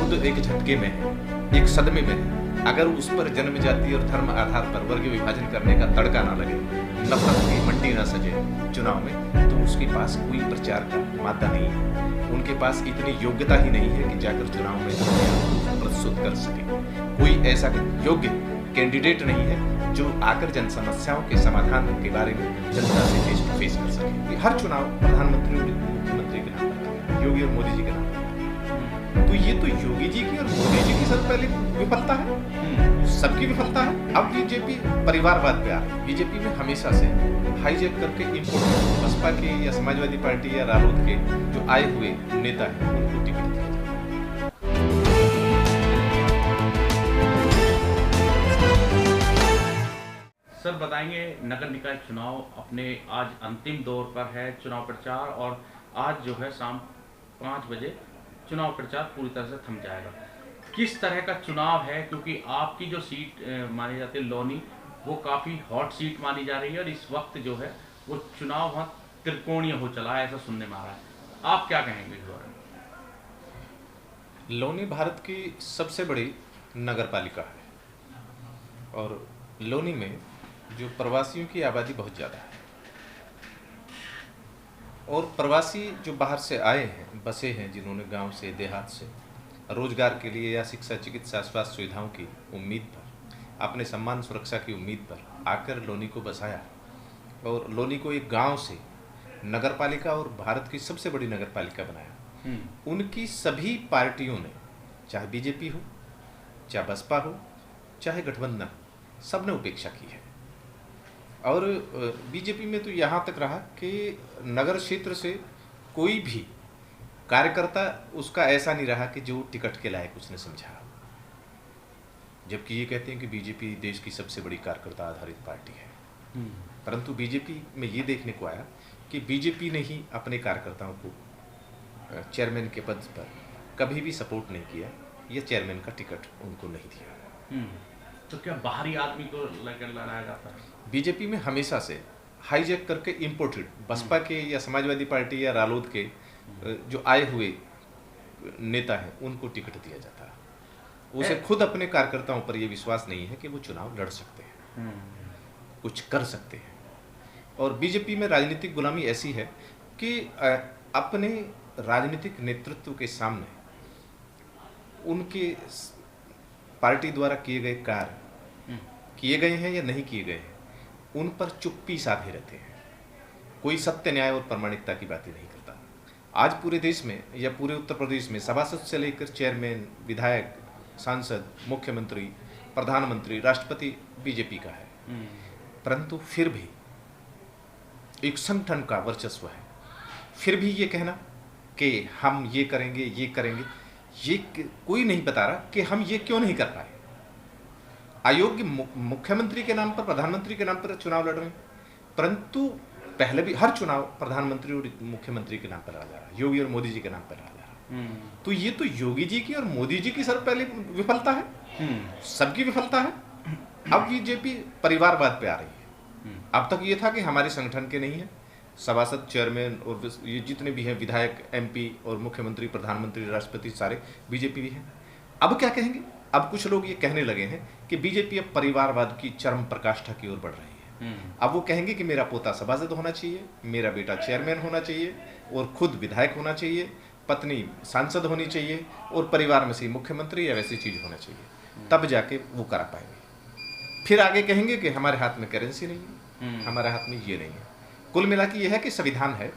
खुद एक झटके में है, एक सदमे में है। अगर उस पर जन्म जाति और धर्म आधार पर वर्गीय विभाजन करने का तड़का ना लगे, नफरत की मंडी ना सजे चुनाव में, तो उसके पास कोई प्रचार का मादा नहीं है। उनके पास इतनी योग्यता ही नहीं है कि जाकर चुनाव में प्रस्तुत कर सके। कोई ऐसा योग्य कैंडिडेट नहीं है जो आकर जन समस्याओं के समाधान के बारे में जनता से फेस टू फेस कर सके। हर चुनाव प्रधानमंत्री और मुख्यमंत्री के नाम पर, योगी और मोदी जी के नाम पर। तो ये तो योगी जी की और मोदी जी की सबसे पहले विफलता है, सबकी विफलता है। अब बीजेपी परिवारवाद पे आ रही है। बीजेपी में हमेशा से हाईजैक करके इम्पोर्ट बसपा के या समाजवादी पार्टी या रालोद के जो आए हुए नेता हैं उनको टिकट दिया जाए। सर बताएंगे, नगर निकाय चुनाव अपने आज अंतिम दौर पर है चुनाव प्रचार, और आज जो है शाम 5 बजे चुनाव प्रचार पूरी तरह से थम जाएगा। किस तरह का चुनाव है, क्योंकि आपकी जो सीट मानी जाती है लोनी, वो काफ़ी हॉट सीट मानी जा रही है, और इस वक्त जो है वो चुनाव वहाँ त्रिकोणीय हो चला है, ऐसा सुनने में आ रहा है। आप क्या कहेंगे इस बारे में? लोनी भारत की सबसे बड़ी नगर पालिका है और लोनी में जो प्रवासियों की आबादी बहुत ज़्यादा है और प्रवासी जो बाहर से आए हैं, बसे हैं, जिन्होंने गांव से, देहात से रोजगार के लिए या शिक्षा, चिकित्सा, स्वास्थ्य सुविधाओं की उम्मीद पर, अपने सम्मान सुरक्षा की उम्मीद पर आकर लोनी को बसाया और लोनी को एक गांव से नगरपालिका और भारत की सबसे बड़ी नगरपालिका बनाया। उनकी सभी पार्टियों ने, चाहे बीजेपी हो, चाहे बसपा हो, चाहे गठबंधन, सबने उपेक्षा की है। और बीजेपी में तो यहाँ तक रहा कि नगर क्षेत्र से कोई भी कार्यकर्ता उसका ऐसा नहीं रहा कि जो टिकट के लायक उसने समझा। जबकि ये कहते हैं कि बीजेपी देश की सबसे बड़ी कार्यकर्ता आधारित पार्टी है, परंतु बीजेपी में ये देखने को आया कि बीजेपी ने ही अपने कार्यकर्ताओं को चेयरमैन के पद पर कभी भी सपोर्ट नहीं किया या चेयरमैन का टिकट उनको नहीं दिया। तो क्या बाहरी आदमी को लेकर लड़ाया जाता है? बीजेपी में हमेशा से हाईजैक करके इम्पोर्टेड बसपा के या समाजवादी पार्टी या रालोद के जो आए हुए नेता हैं उनको टिकट दिया जाता है। उसे खुद अपने कार्यकर्ताओं पर यह विश्वास नहीं है कि वो चुनाव लड़ सकते हैं, कुछ कर सकते हैं। और बीजेपी में राजनीतिक गुलामी ऐसी है कि अपने राजनीतिक नेतृत्व के सामने उनके पार्टी द्वारा किए गए कार्य किए गए हैं या नहीं किए गए हैं, उन पर चुप्पी साधे रहते हैं। कोई सत्य, न्याय और प्रामाणिकता की बातें नहीं करता। आज पूरे देश में या पूरे उत्तर प्रदेश में सभासद से लेकर चेयरमैन, विधायक, सांसद, मुख्यमंत्री, प्रधानमंत्री, राष्ट्रपति बीजेपी का है, परंतु फिर भी एक संगठन का वर्चस्व है। फिर भी ये कहना कि हम ये करेंगे, ये कोई नहीं बता रहा कि हम ये क्यों नहीं कर पाए। अयोग्य मुख्यमंत्री के नाम पर, प्रधानमंत्री के नाम पर चुनाव लड़ रहे हैं, परंतु पहले भी हर चुनाव प्रधानमंत्री और मुख्यमंत्री के नाम पर आ जा रहा है, योगी और मोदी जी के नाम पर आ जा रहा है। तो ये तो योगी जी की और मोदी जी की सब पहले विफलता है, सबकी विफलता है। अब बीजेपी परिवारवाद पे आ रही है। अब तक ये था कि हमारे संगठन के नहीं है, सभासद, चेयरमैन और ये जितने भी हैं विधायक, एमपी और मुख्यमंत्री, प्रधानमंत्री, राष्ट्रपति सारे बीजेपी भी हैं। अब क्या कहेंगे? अब कुछ लोग ये कहने लगे हैं कि बीजेपी अब परिवारवाद की चरम प्रकाष्ठा की ओर बढ़ रही है। अब वो कहेंगे कि मेरा पोता सभासद होना चाहिए, मेरा बेटा चेयरमैन होना चाहिए और खुद विधायक होना चाहिए, पत्नी सांसद होनी चाहिए और परिवार में से मुख्यमंत्री या वैसी चीज होना चाहिए, तब जाके वो करा पाएंगे। फिर आगे कहेंगे कि हमारे हाथ में करेंसी नहीं है, हमारे हाथ में ये नहीं है। कुल मिला के ये है कि संविधान है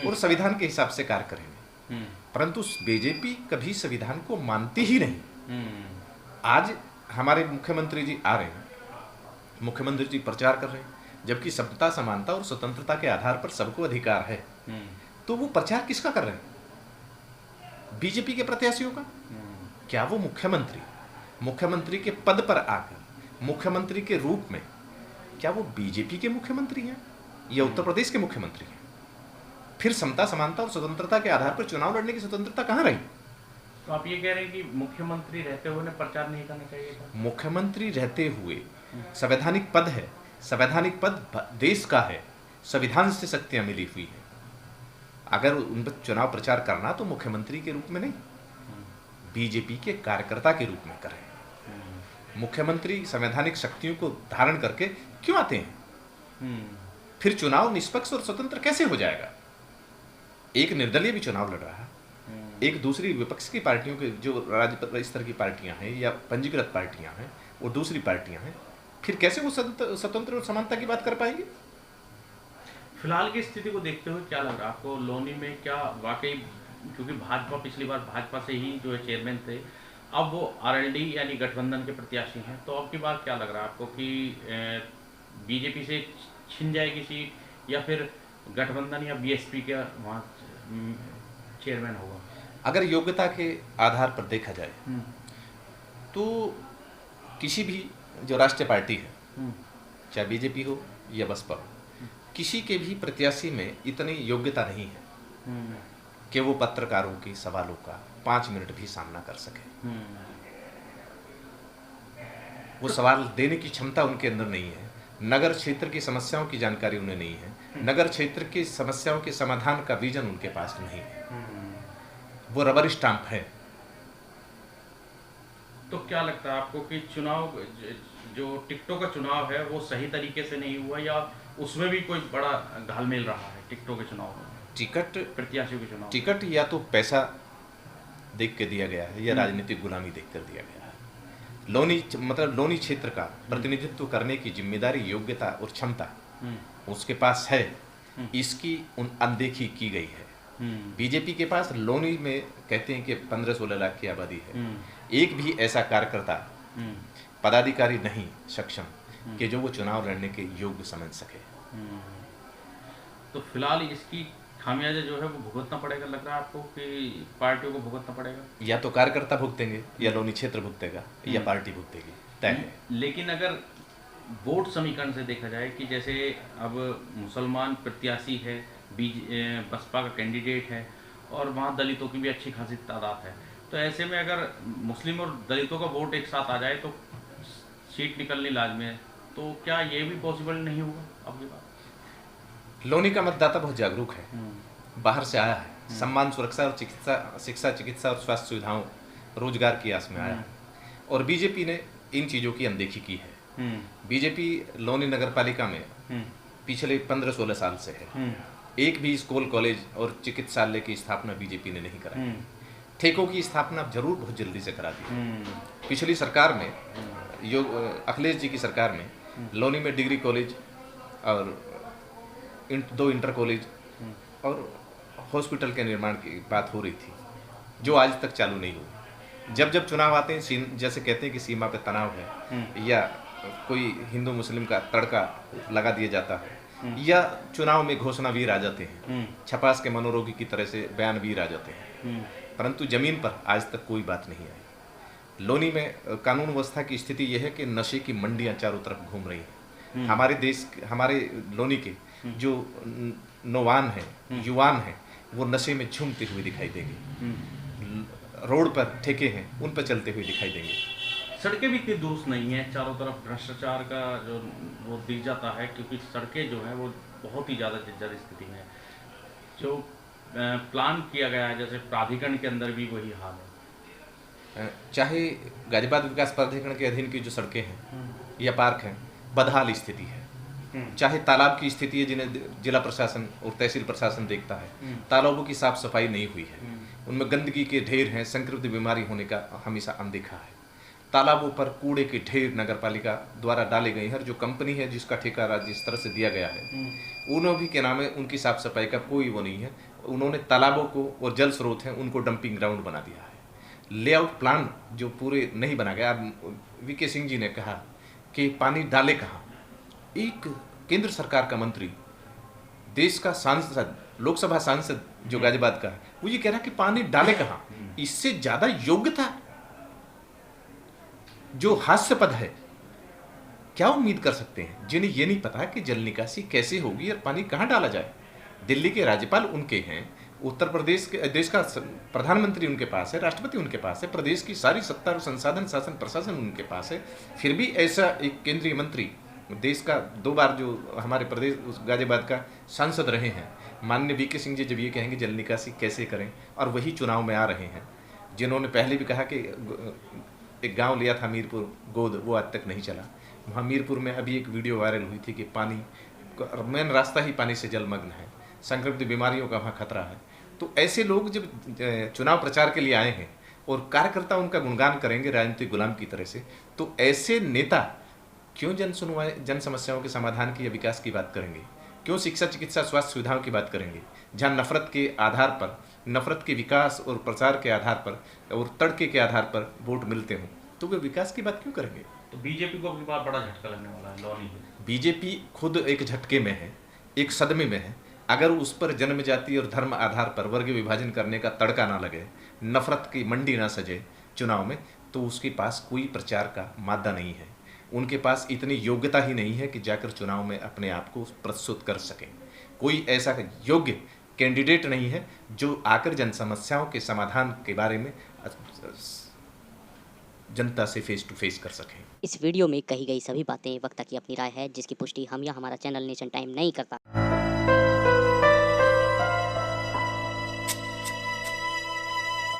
और संविधान के हिसाब से कार्य करेंगे, परंतु बीजेपी कभी संविधान को मानती ही नहीं। आज हमारे मुख्यमंत्री जी आ रहे हैं, मुख्यमंत्री जी प्रचार कर रहे हैं, जबकि समता, समानता और स्वतंत्रता के आधार पर सबको अधिकार है। तो वो प्रचार किसका कर रहे हैं? बीजेपी के प्रत्याशियों का। क्या वो मुख्यमंत्री के पद पर आकर, मुख्यमंत्री के रूप में, क्या वो बीजेपी के मुख्यमंत्री हैं या उत्तर प्रदेश के मुख्यमंत्री हैं? फिर समता, समानता और स्वतंत्रता के आधार पर चुनाव लड़ने की स्वतंत्रता कहाँ रही? तो आप ये कह रहे हैं कि मुख्यमंत्री रहते हुए प्रचार नहीं करना चाहिए था? मुख्यमंत्री रहते हुए संवैधानिक पद है, संवैधानिक पद देश का है, संविधान से शक्तियां मिली हुई है। अगर उन पर चुनाव प्रचार करना तो मुख्यमंत्री के रूप में नहीं, बीजेपी के कार्यकर्ता के रूप में करें। मुख्यमंत्री संवैधानिक शक्तियों को धारण करके क्यों आते हैं? फिर चुनाव निष्पक्ष और स्वतंत्र कैसे हो जाएगा? एक निर्दलीय भी चुनाव लड़ रहा है, एक दूसरी विपक्ष की पार्टियों के जो राज्य स्तर की पार्टियां हैं या पंजीकृत पार्टियां हैं वो दूसरी पार्टियां हैं, फिर कैसे वो स्वतंत्र और समानता की बात कर पाएंगे? फिलहाल की स्थिति को देखते हुए क्या लग रहा है आपको लोनी में? क्या वाकई, क्योंकि भाजपा पिछली बार भाजपा से ही जो है चेयरमैन थे, अब वो आरएलडी यानी गठबंधन के प्रत्याशी हैं, तो अब की बात क्या लग रहा है आपको कि बीजेपी से छिन जाएगी सीट या फिर गठबंधन या बीएसपी का वहाँ चेयरमैन होगा? अगर योग्यता के आधार पर देखा जाए तो किसी भी जो राष्ट्रीय पार्टी है, चाहे बीजेपी हो या बसपा हो, किसी के भी प्रत्याशी में इतनी योग्यता नहीं है कि वो पत्रकारों के सवालों का 5 मिनट भी सामना कर सके। वो सवाल देने की क्षमता उनके अंदर नहीं है। नगर क्षेत्र की समस्याओं की जानकारी उन्हें नहीं है। नगर क्षेत्र की समस्याओं के समाधान का विजन उनके पास नहीं है। वो रबर स्टाम्प है। तो क्या लगता है आपको कि चुनाव जो टिकटों का चुनाव है वो सही तरीके से नहीं हुआ या उसमें भी कोई बड़ा घालमेल रहा है टिकटों के चुनाव में? टिकट प्रत्याशियों के चुनाव, टिकट या तो पैसा देख के दिया गया है या राजनीतिक गुलामी देख कर दिया गया है। लोनी क्षेत्र का प्रतिनिधित्व करने की जिम्मेदारी, योग्यता और क्षमता उसके पास है, इसकी अनदेखी की गई है। बीजेपी के पास लोनी में कहते हैं कि 15-16 लाख की आबादी है, एक भी ऐसा कार्यकर्ता पदाधिकारी नहीं सक्षम कि जो वो चुनाव लड़ने के योग्य समझ सके। तो फिलहाल इसकी खामियाजा जो है वो भुगतना पड़ेगा, लग रहा है आपको कि पार्टियों को भुगतना पड़ेगा? या तो कार्यकर्ता भुगतेंगे या लोनी क्षेत्र भुगतेगा या पार्टी भुगतेगी, तय है। लेकिन अगर वोट समीकरण से देखा जाए कि जैसे अब मुसलमान प्रत्याशी है, बसपा का कैंडिडेट है और वहाँ दलितों की भी अच्छी खासी तादाद है, तो ऐसे में अगर मुस्लिम और दलितों का वोट एक साथ आ जाए तो सीट निकलनी लाजमी है, तो क्या ये भी पॉसिबल नहीं होगा आपकी बात? लोनी का मतदाता बहुत जागरूक है, बाहर से आया है, सम्मान, सुरक्षा और शिक्षा, चिकित्सा और स्वास्थ्य सुविधाओं, रोजगार की आस में आया है और बीजेपी ने इन चीज़ों की अनदेखी की है। बीजेपी लोनी नगर पालिका में पिछले 15-16 साल से है, एक भी स्कूल, कॉलेज और चिकित्सालय की स्थापना बीजेपी ने नहीं कराई। ठेकों की स्थापना जरूर बहुत जल्दी से करा दी। पिछली सरकार में, अखिलेश जी की सरकार में, लोनी में डिग्री कॉलेज और 2 इंटर कॉलेज और हॉस्पिटल के निर्माण की बात हो रही थी, जो आज तक चालू नहीं हुई। जब जब चुनाव आते हैं, जैसे कहते हैं कि सीमा पे तनाव है या कोई हिंदू मुस्लिम का तड़का लगा दिया जाता है या चुनाव में घोषणा वीर आ जाते हैं, छपास के मनोरोगी की तरह से बयान वीर आ जाते हैं, परंतु जमीन पर आज तक कोई बात नहीं आई। लोनी में कानून व्यवस्था की स्थिति यह है कि नशे की मंडियां चारों तरफ घूम रही हैं। हमारे लोनी के जो नौवान हैं, युवान हैं, वो नशे में झूमते हुए दिखाई देंगे। रोड पर ठेके हैं, उन पर चलते हुए दिखाई देंगे। सड़कें भी इतनी दुरुस्त नहीं है, चारों तरफ भ्रष्टाचार का जो वो दिख जाता है, क्योंकि सड़कें जो हैं वो बहुत ही ज़्यादा जर्जर स्थिति में है। जो प्लान किया गया है, जैसे प्राधिकरण के अंदर भी वही हाल है। चाहे गाजियाबाद विकास प्राधिकरण के अधीन की जो सड़कें हैं या पार्क हैं, बदहाल स्थिति है। चाहे तालाब की स्थिति है, जिन्हें जिला प्रशासन और तहसील प्रशासन देखता है, तालाबों की साफ सफाई नहीं हुई है, उनमें गंदगी के ढेर हैं, संक्रमित बीमारी होने का हमेशा अनदेखा है। तालाबों पर कूड़े के ढेर नगर पालिका द्वारा डाले गए हैं। जो कंपनी है जिसका ठेका राज्य स्तर से दिया गया है, उन्होंने भी क्या नाम है, उनकी साफ सफाई का कोई वो नहीं है। उन्होंने तालाबों को और जल स्रोत हैं उनको डंपिंग ग्राउंड बना दिया है। लेआउट प्लान जो पूरे नहीं बना गया। वीके सिंह जी ने कहा कि पानी डाले कहाँ। एक केंद्र सरकार का मंत्री, देश का सांसद, लोकसभा सांसद जो गाजियाबाद का है, वो ये कह रहा है कि पानी डाले कहाँ। इससे ज्यादा योग्यता, जो हास्यपद है, क्या उम्मीद कर सकते हैं जिन्हें ये नहीं पता कि जल निकासी कैसे होगी और पानी कहाँ डाला जाए। दिल्ली के राज्यपाल उनके हैं, उत्तर प्रदेश के देश का प्रधानमंत्री उनके पास है, राष्ट्रपति उनके पास है, प्रदेश की सारी सत्ता और संसाधन, शासन, प्रशासन उनके पास है। फिर भी ऐसा एक केंद्रीय मंत्री, देश का 2 बार जो हमारे प्रदेश गाजियाबाद का सांसद रहे हैं, माननीय वीके सिंह जी, जब ये कहेंगे जल निकासी कैसे करें, और वही चुनाव में आ रहे हैं, जिन्होंने पहले भी कहा कि एक गांव लिया था मीरपुर गोद, वो आज तक नहीं चला। वहाँ मीरपुर में अभी एक वीडियो वायरल हुई थी कि पानी, मेन रास्ता ही पानी से जलमग्न है, संक्रमित बीमारियों का वहाँ खतरा है। तो ऐसे लोग जब चुनाव प्रचार के लिए आए हैं और कार्यकर्ता उनका गुणगान करेंगे राजनीतिक गुलाम की तरह से, तो ऐसे नेता क्यों जन समस्याओं के समाधान की या विकास की बात करेंगे? क्यों शिक्षा, चिकित्सा, स्वास्थ्य सुविधाओं की बात करेंगे? जहाँ नफरत के आधार पर, नफरत के विकास और प्रचार के आधार पर और तड़के के आधार पर वोट मिलते हों, तो वे विकास की बात क्यों करेंगे? तो बीजेपी को अगली बार बड़ा झटका लगने वाला है लॉनी में। बीजेपी खुद एक झटके में है, एक सदमे में है। अगर उस पर जन्म, जाति और धर्म आधार पर वर्ग विभाजन करने का तड़का ना लगे, नफरत की मंडी ना सजे चुनाव में, तो उसके पास कोई प्रचार का मादा नहीं है। उनके पास इतनी योग्यता ही नहीं है कि जाकर चुनाव में अपने आप को प्रस्तुत कर सकें। कोई ऐसा योग्य कैंडिडेट नहीं है जो आकर जन समस्याओं के समाधान के बारे में जनता से फेस टू फेस कर सकें। इस वीडियो में कही गई सभी बातें वक्ता की अपनी राय है, जिसकी पुष्टि हम या हमारा चैनल नेशन टाइम नहीं करता।